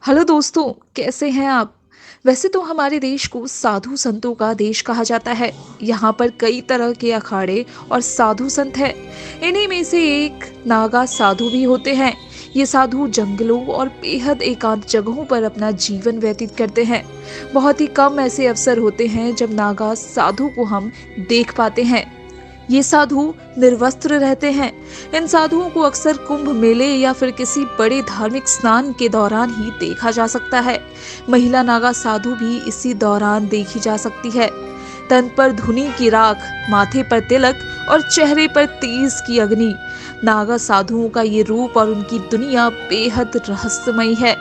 Hello दोस्तों, कैसे हैं आप? वैसे तो हमारे देश को साधु संतों का देश कहा जाता है। यहाँ पर कई तरह के अखाड़े और साधु संत हैं। इन्हीं में से एक नागा साधु भी होते हैं। ये साधु जंगलों और बेहद एकांत जगहों पर अपना जीवन व्यतीत करते हैं। बहुत ही कम ऐसे अवसर होते हैं जब नागा साधु को हम देख पाते हैं। ये साधु निर्वस्त्र रहते हैं। इन साधुओं को अक्सर कुंभ मेले या फिर किसी बड़े धार्मिक स्नान के दौरान ही देखा जा सकता है। महिला नागा साधु भी इसी दौरान देखी जा सकती है। तन पर धुनी की राख, माथे पर तिलक और चेहरे पर तेज की अग्नि। नागा साधुओं का ये रूप और उनकी दुनिया बेहद रहस्यमयी है।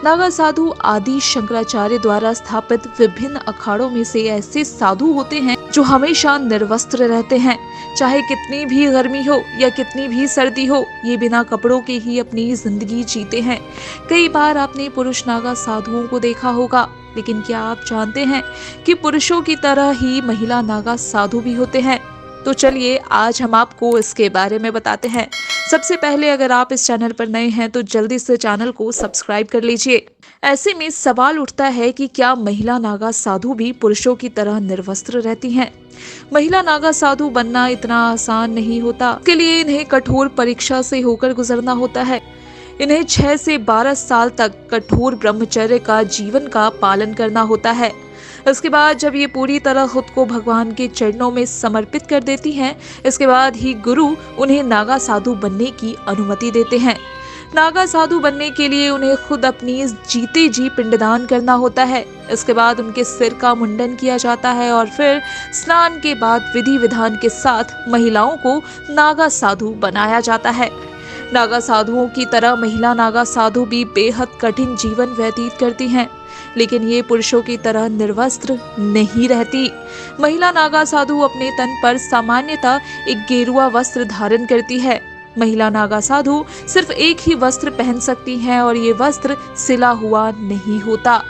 नागा साधु आदि शंकराचार्य द्वारा स्थापित विभिन्न अखाड़ों में से ऐसे साधु होते हैं जो हमेशा निर्वस्त्र रहते हैं। चाहे कितनी भी गर्मी हो या कितनी भी सर्दी हो, ये बिना कपड़ों के ही अपनी जिंदगी जीते हैं। कई बार आपने पुरुष नागा साधुओं को देखा होगा, लेकिन क्या आप जानते हैं कि पुरुषों की तरह ही महिला नागा साधु भी होते हैं? तो चलिए आज हम आपको इसके बारे में बताते हैं। सबसे पहले अगर आप इस चैनल पर नए हैं तो जल्दी से चैनल को सब्सक्राइब कर लीजिए। ऐसे में सवाल उठता है कि क्या महिला नागा साधु भी पुरुषों की तरह निर्वस्त्र रहती हैं? महिला नागा साधु बनना इतना आसान नहीं होता। इसके लिए इन्हें कठोर परीक्षा से होकर गुजरना होता है। इन्हें 6 से 12 साल तक कठोर ब्रह्मचर्य का जीवन का पालन करना होता है। इसके बाद जब ये पूरी तरह खुद को भगवान के चरणों में समर्पित कर देती हैं, इसके बाद ही गुरु उन्हें नागा साधु बनने की अनुमति देते हैं। नागा साधु बनने के लिए उन्हें खुद अपनी जीते जी पिंडदान करना होता है। इसके बाद उनके सिर का मुंडन किया जाता है और फिर स्नान के बाद विधि विधान के साथ महिलाओं को नागा साधु बनाया जाता है। नागा साधुओं की तरह महिला नागा साधु भी बेहद कठिन जीवन व्यतीत करती हैं, लेकिन ये पुरुषों की तरह निर्वस्त्र नहीं रहती। महिला नागा साधु अपने तन पर सामान्यतः एक गेरुआ वस्त्र धारण करती है। महिला नागा साधु सिर्फ एक ही वस्त्र पहन सकती हैं और ये वस्त्र सिला हुआ नहीं होता।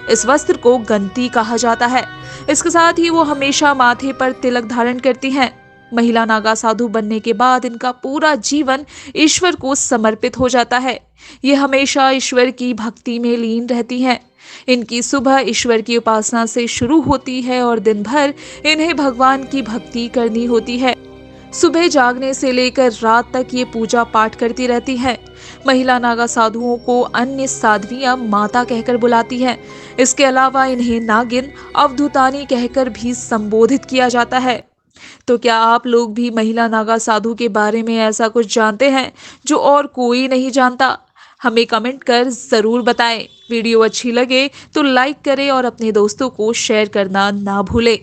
इस वस्त्र को गंती कहा जाता है। इसके साथ ही वो हमेशा माथे पर तिलक धारण करती हैं। महिला नागा साधु बनने के बाद इनका पूरा जीवन ईश्वर को समर्पित हो जाता है। ये हमेशा ईश्वर की भक्ति में लीन रहती हैं। इनकी सुबह ईश्वर की उपासना से शुरू होती है और दिन भर इन्हें भगवान की भक्ति करनी होती है। सुबह जागने से लेकर रात तक ये पूजा पाठ करती रहती है। महिला नागा साधुओं को अन्य साध्वियां माता कहकर बुलाती हैं। इसके अलावा इन्हें नागिन, अवधूतानी कहकर भी संबोधित किया जाता है। तो क्या आप लोग भी महिला नागा साधु के बारे में ऐसा कुछ जानते हैं जो और कोई नहीं जानता? हमें कमेंट कर जरूर बताएं। वीडियो अच्छी लगे तो लाइक करें और अपने दोस्तों को शेयर करना ना भूलें।